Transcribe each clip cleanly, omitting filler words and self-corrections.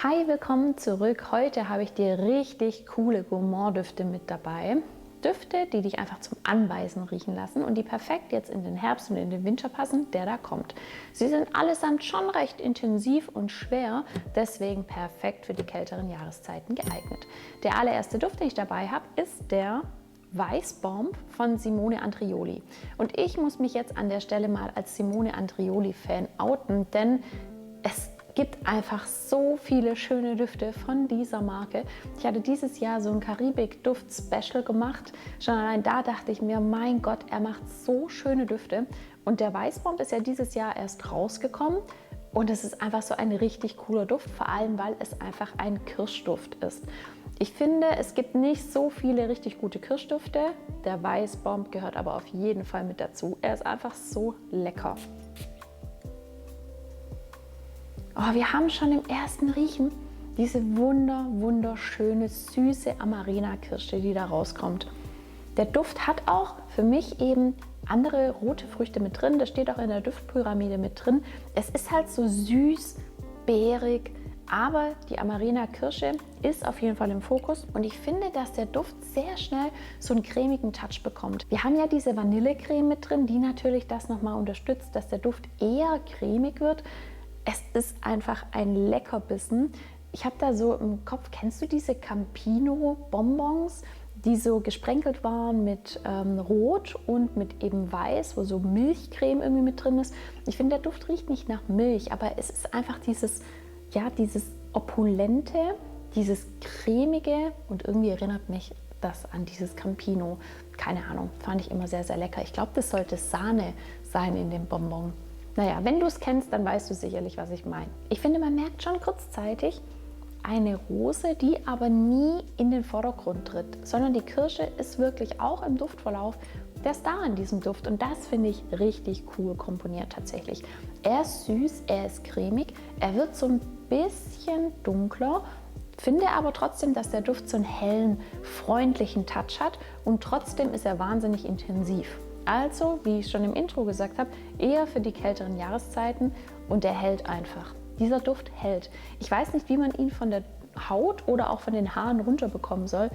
Hi, willkommen zurück. Heute habe ich dir richtig coole Gourmand-Düfte mit dabei. Düfte, die dich einfach zum Anbeißen riechen lassen und die perfekt jetzt in den Herbst und in den Winter passen, der da kommt. Sie sind allesamt schon recht intensiv und schwer, deswegen perfekt für die kälteren Jahreszeiten geeignet. Der allererste Duft, den ich dabei habe, ist der Weißbomb von Simone Andrioli. Und ich muss mich jetzt an der Stelle mal als Simone Andrioli-Fan outen, denn es gibt einfach so viele schöne Düfte von dieser Marke. Ich hatte dieses Jahr so ein Karibik-Duft-Special gemacht. Schon allein da dachte ich mir, mein Gott, er macht so schöne Düfte. Und der Weißbomb ist ja dieses Jahr erst rausgekommen. Und es ist einfach so ein richtig cooler Duft, vor allem, weil es einfach ein Kirschduft ist. Ich finde, es gibt nicht so viele richtig gute Kirschdüfte. Der Weißbomb gehört aber auf jeden Fall mit dazu. Er ist einfach so lecker. Oh, wir haben schon im ersten Riechen diese wunderschöne, süße Amarena-Kirsche, die da rauskommt. Der Duft hat auch für mich eben andere rote Früchte mit drin. Das steht auch in der Duftpyramide mit drin. Es ist halt so süß, beerig, aber die Amarena-Kirsche ist auf jeden Fall im Fokus. Und ich finde, dass der Duft sehr schnell so einen cremigen Touch bekommt. Wir haben ja diese Vanillecreme mit drin, die natürlich das nochmal unterstützt, dass der Duft eher cremig wird. Es ist einfach ein Leckerbissen. Ich habe da so im Kopf, kennst du diese Campino-Bonbons, die so gesprenkelt waren mit Rot und mit eben Weiß, wo so Milchcreme irgendwie mit drin ist. Ich finde, der Duft riecht nicht nach Milch, aber es ist einfach dieses Opulente, dieses cremige und irgendwie erinnert mich das an dieses Campino. Keine Ahnung, fand ich immer sehr lecker. Ich glaube, das sollte Sahne sein in dem Bonbon. Naja, wenn du es kennst, dann weißt du sicherlich, was ich meine. Ich finde, man merkt schon kurzzeitig eine Rose, die aber nie in den Vordergrund tritt, sondern die Kirsche ist wirklich auch im Duftverlauf der Star in diesem Duft und das finde ich richtig cool komponiert tatsächlich. Er ist süß, er ist cremig, er wird so ein bisschen dunkler, finde aber trotzdem, dass der Duft so einen hellen, freundlichen Touch hat und trotzdem ist er wahnsinnig intensiv. Also, wie ich schon im Intro gesagt habe, eher für die kälteren Jahreszeiten und er hält einfach. Dieser Duft hält. Ich weiß nicht, wie man ihn von der Haut oder auch von den Haaren runterbekommen soll.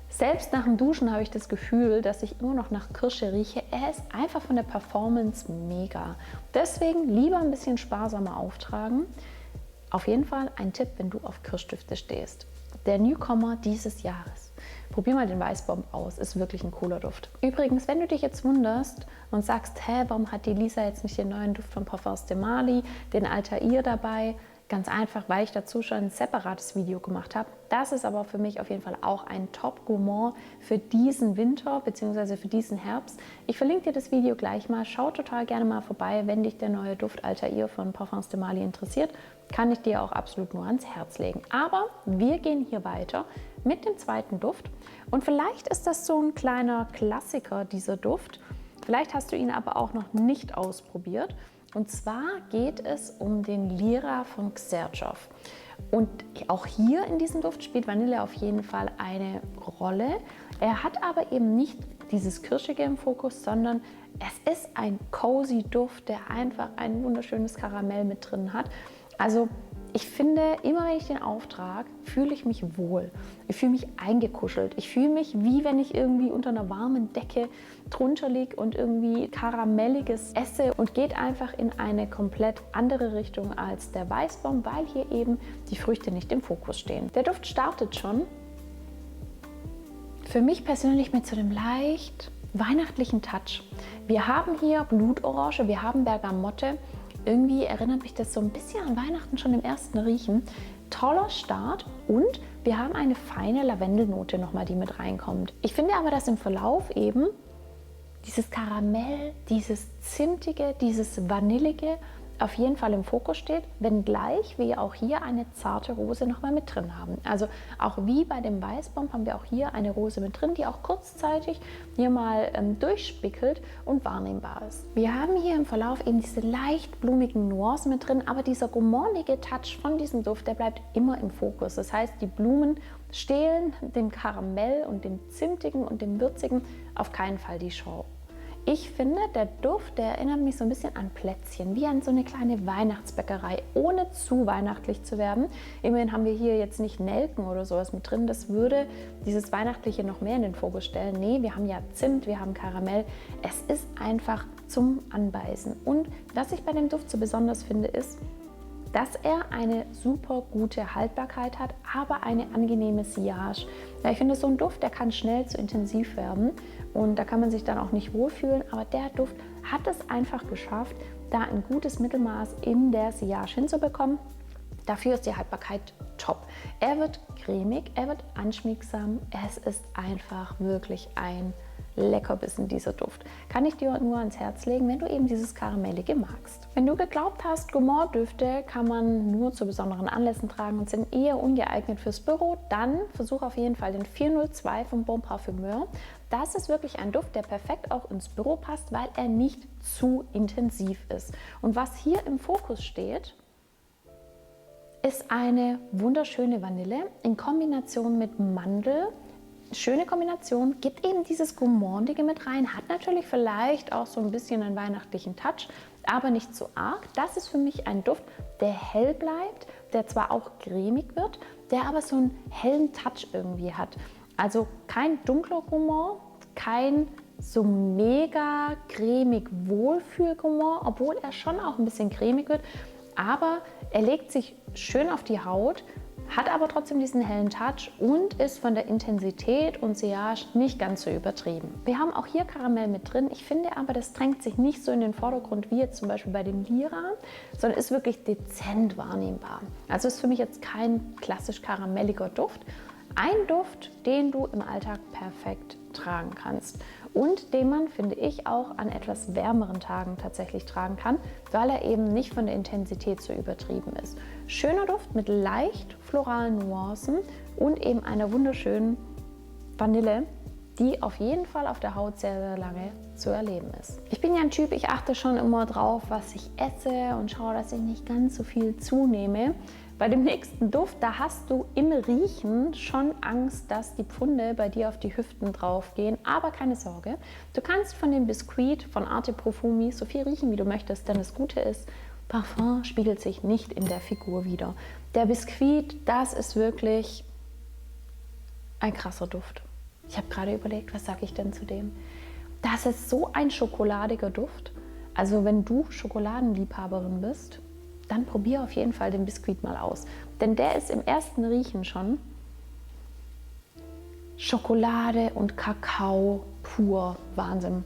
Selbst nach dem Duschen habe ich das Gefühl, dass ich immer noch nach Kirsche rieche. Er ist einfach von der Performance mega. Deswegen lieber ein bisschen sparsamer auftragen. Auf jeden Fall ein Tipp, wenn du auf Kirschdüfte stehst. Der Newcomer dieses Jahres. Probier mal den Weißbomb aus, ist wirklich ein cooler Duft. Übrigens, wenn du dich jetzt wunderst und sagst, hä, warum hat die Lisa jetzt nicht den neuen Duft von Parfums de Marly, den Altair dabei? Ganz einfach, weil ich dazu schon ein separates Video gemacht habe. Das ist aber für mich auf jeden Fall auch ein Top-Gourmand für diesen Winter bzw. für diesen Herbst. Ich verlinke dir das Video gleich mal. Schau total gerne mal vorbei, wenn dich der neue Duft Altair von Parfums de Marly interessiert. Kann ich dir auch absolut nur ans Herz legen. Aber wir gehen hier weiter mit dem zweiten Duft. Und vielleicht ist das so ein kleiner Klassiker, dieser Duft. Vielleicht hast du ihn aber auch noch nicht ausprobiert. Und zwar geht es um den Lira von Xerjoff. Und auch hier in diesem Duft spielt Vanille auf jeden Fall eine Rolle. Er hat aber eben nicht dieses Kirschige im Fokus, sondern es ist ein cozy Duft, der einfach ein wunderschönes Karamell mit drin hat. Also ich finde, immer wenn ich den auftrage, fühle ich mich wohl. Ich fühle mich eingekuschelt. Ich fühle mich, wie wenn ich irgendwie unter einer warmen Decke drunter liege und irgendwie Karamelliges esse und geht einfach in eine komplett andere Richtung als der Weißbomb, weil hier eben die Früchte nicht im Fokus stehen. Der Duft startet schon für mich persönlich mit so einem leicht weihnachtlichen Touch. Wir haben hier Blutorange, wir haben Bergamotte. Irgendwie erinnert mich das so ein bisschen an Weihnachten schon im ersten Riechen. Toller Start und wir haben eine feine Lavendelnote nochmal, die mit reinkommt. Ich finde aber, dass im Verlauf eben dieses Karamell, dieses Zimtige, dieses Vanillige auf jeden Fall im Fokus steht, wenngleich wir auch hier eine zarte Rose nochmal mit drin haben. Also auch wie bei dem Weißbomb haben wir auch hier eine Rose mit drin, die auch kurzzeitig hier mal durchspickelt und wahrnehmbar ist. Wir haben hier im Verlauf eben diese leicht blumigen Nuancen mit drin, aber dieser gourmandige Touch von diesem Duft, der bleibt immer im Fokus. Das heißt, die Blumen stehlen dem Karamell und dem Zimtigen und dem Würzigen auf keinen Fall die Show. Ich finde, der Duft, der erinnert mich so ein bisschen an Plätzchen, wie an so eine kleine Weihnachtsbäckerei, ohne zu weihnachtlich zu werden. Immerhin haben wir hier jetzt nicht Nelken oder sowas mit drin, das würde dieses Weihnachtliche noch mehr in den Fokus stellen. Nee, wir haben ja Zimt, wir haben Karamell. Es ist einfach zum Anbeißen. Und was ich bei dem Duft so besonders finde, ist, dass er eine super gute Haltbarkeit hat, aber eine angenehme Sillage. Ja, ich finde, so ein Duft, der kann schnell zu intensiv werden und da kann man sich dann auch nicht wohlfühlen, aber der Duft hat es einfach geschafft, da ein gutes Mittelmaß in der Sillage hinzubekommen. Dafür ist die Haltbarkeit top. Er wird cremig, er wird anschmiegsam, es ist einfach wirklich ein Leckerbissen, dieser Duft. Kann ich dir nur ans Herz legen, wenn du eben dieses Karamellige magst. Wenn du geglaubt hast, Gourmand-Düfte kann man nur zu besonderen Anlässen tragen und sind eher ungeeignet fürs Büro, dann versuch auf jeden Fall den 402 vom Bon Parfumeur. Das ist wirklich ein Duft, der perfekt auch ins Büro passt, weil er nicht zu intensiv ist. Und was hier im Fokus steht, ist eine wunderschöne Vanille in Kombination mit Mandel. Schöne Kombination, gibt eben dieses Gourmandige mit rein, hat natürlich vielleicht auch so ein bisschen einen weihnachtlichen Touch, aber nicht zu arg. Das ist für mich ein Duft, der hell bleibt, der zwar auch cremig wird, der aber so einen hellen Touch irgendwie hat. Also kein dunkler Gourmand, kein so mega cremig Wohlfühl-Gourmand, obwohl er schon auch ein bisschen cremig wird, aber er legt sich schön auf die Haut, hat aber trotzdem diesen hellen Touch und ist von der Intensität und Sillage nicht ganz so übertrieben. Wir haben auch hier Karamell mit drin. Ich finde aber, das drängt sich nicht so in den Vordergrund wie jetzt zum Beispiel bei dem Lira, sondern ist wirklich dezent wahrnehmbar. Also ist für mich jetzt kein klassisch karamelliger Duft. Ein Duft, den du im Alltag perfekt tragen kannst und den man, finde ich, auch an etwas wärmeren Tagen tatsächlich tragen kann, weil er eben nicht von der Intensität so übertrieben ist. Schöner Duft mit leicht floralen Nuancen und eben einer wunderschönen Vanille, die auf jeden Fall auf der Haut sehr, sehr lange zu erleben ist. Ich bin ja ein Typ, ich achte schon immer drauf, was ich esse und schaue, dass ich nicht ganz so viel zunehme. Bei dem nächsten Duft, da hast du im Riechen schon Angst, dass die Pfunde bei dir auf die Hüften drauf gehen. Aber keine Sorge, du kannst von dem Biscuit von Arte Profumi so viel riechen, wie du möchtest, denn das Gute ist, Parfum spiegelt sich nicht in der Figur wider. Der Biscuit, das ist wirklich ein krasser Duft. Ich habe gerade überlegt, was sage ich denn zu dem? Das ist so ein schokoladiger Duft. Also wenn du Schokoladenliebhaberin bist, dann probier auf jeden Fall den Biscuit mal aus. Denn der ist im ersten Riechen schon Schokolade und Kakao pur. Wahnsinn.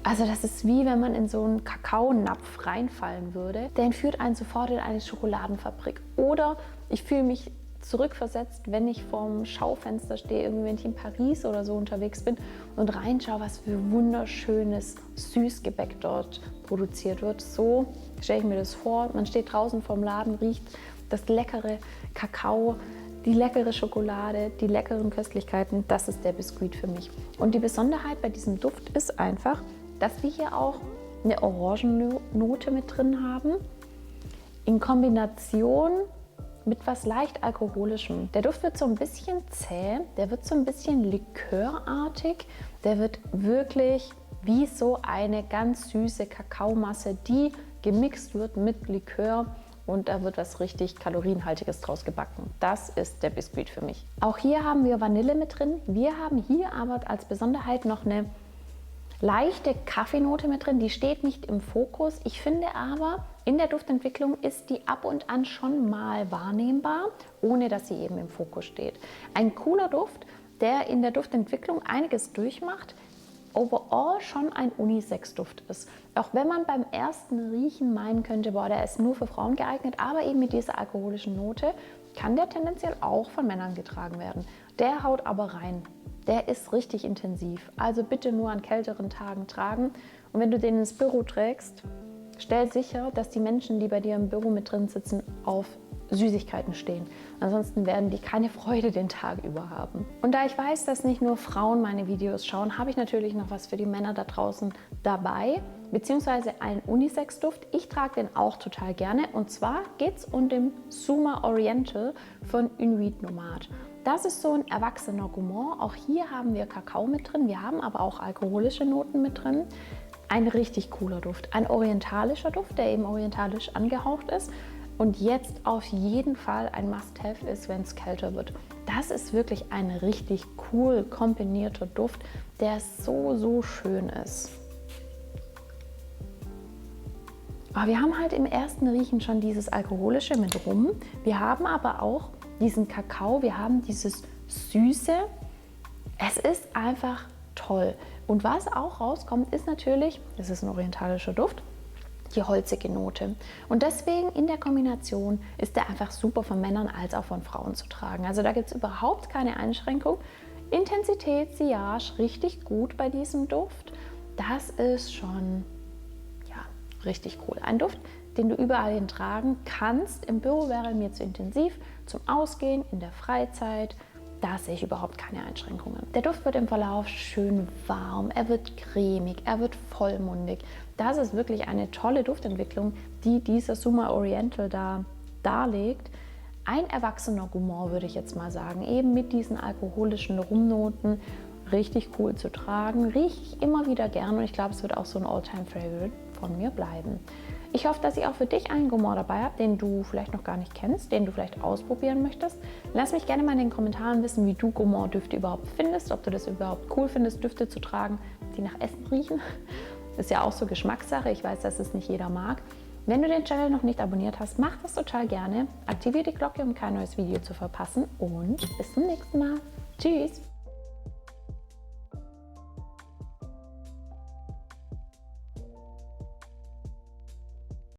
Also das ist wie wenn man in so einen Kakaonapf reinfallen würde. Der entführt einen sofort in eine Schokoladenfabrik. Oder ich fühle mich zurückversetzt, wenn ich vorm Schaufenster stehe, irgendwie wenn ich in Paris oder so unterwegs bin und reinschaue, was für wunderschönes Süßgebäck dort produziert wird. So stelle ich mir das vor. Man steht draußen vorm Laden, riecht das leckere Kakao, die leckere Schokolade, die leckeren Köstlichkeiten. Das ist der Biscuit für mich. Und die Besonderheit bei diesem Duft ist einfach, dass wir hier auch eine Orangennote mit drin haben, in Kombination mit was leicht Alkoholischem. Der Duft wird so ein bisschen zäh, der wird so ein bisschen likörartig, der wird wirklich wie so eine ganz süße Kakaomasse, die gemixt wird mit Likör und da wird was richtig Kalorienhaltiges draus gebacken. Das ist der Biscuit für mich. Auch hier haben wir Vanille mit drin. Wir haben hier aber als Besonderheit noch eine leichte Kaffeenote mit drin, die steht nicht im Fokus. Ich finde aber, in der Duftentwicklung ist die ab und an schon mal wahrnehmbar, ohne dass sie eben im Fokus steht. Ein cooler Duft, der in der Duftentwicklung einiges durchmacht, overall schon ein Unisex-Duft ist. Auch wenn man beim ersten Riechen meinen könnte, boah, der ist nur für Frauen geeignet, aber eben mit dieser alkoholischen Note kann der tendenziell auch von Männern getragen werden. Der haut aber rein. Der ist richtig intensiv, also bitte nur an kälteren Tagen tragen. Und wenn du den ins Büro trägst, stell sicher, dass die Menschen, die bei dir im Büro mit drin sitzen, auf Süßigkeiten stehen. Ansonsten werden die keine Freude den Tag über haben. Und da ich weiß, dass nicht nur Frauen meine Videos schauen, habe ich natürlich noch was für die Männer da draußen dabei, beziehungsweise einen Unisex-Duft. Ich trage den auch total gerne und zwar geht es um den Suma Oriental von Inuit Nomad. Das ist so ein erwachsener Gourmand. Auch hier haben wir Kakao mit drin. Wir haben aber auch alkoholische Noten mit drin. Ein richtig cooler Duft. Ein orientalischer Duft, der eben orientalisch angehaucht ist. Und jetzt auf jeden Fall ein Must-Have ist, wenn es kälter wird. Das ist wirklich ein richtig cool kombinierter Duft, der so schön ist. Aber wir haben halt im ersten Riechen schon dieses Alkoholische mit Rum. Wir haben aber auch diesen Kakao, wir haben dieses Süße. Es ist einfach toll. Und was auch rauskommt, ist natürlich, das ist ein orientalischer Duft, die holzige Note. Und deswegen in der Kombination ist der einfach super von Männern als auch von Frauen zu tragen. Also da gibt es überhaupt keine Einschränkung. Intensität, Sillage, richtig gut bei diesem Duft. Das ist schon, ja, richtig cool. Ein Duft, den du überall hin tragen kannst. Im Büro wäre mir zu intensiv, zum Ausgehen, in der Freizeit. Da sehe ich überhaupt keine Einschränkungen. Der Duft wird im Verlauf schön warm, er wird cremig, er wird vollmundig. Das ist wirklich eine tolle Duftentwicklung, die dieser Summa Oriental da darlegt. Ein erwachsener Gourmand, würde ich jetzt mal sagen, eben mit diesen alkoholischen Rumnoten, richtig cool zu tragen, rieche ich immer wieder gerne und ich glaube, es wird auch so ein All-Time-Favorite von mir bleiben. Ich hoffe, dass ich auch für dich einen Gourmand dabei habe, den du vielleicht noch gar nicht kennst, den du vielleicht ausprobieren möchtest. Lass mich gerne mal in den Kommentaren wissen, wie du Gourmand-Düfte überhaupt findest, ob du das überhaupt cool findest, Düfte zu tragen, die nach Essen riechen. Ist ja auch so Geschmackssache, ich weiß, dass es nicht jeder mag. Wenn du den Channel noch nicht abonniert hast, mach das total gerne. Aktiviere die Glocke, um kein neues Video zu verpassen und bis zum nächsten Mal. Tschüss!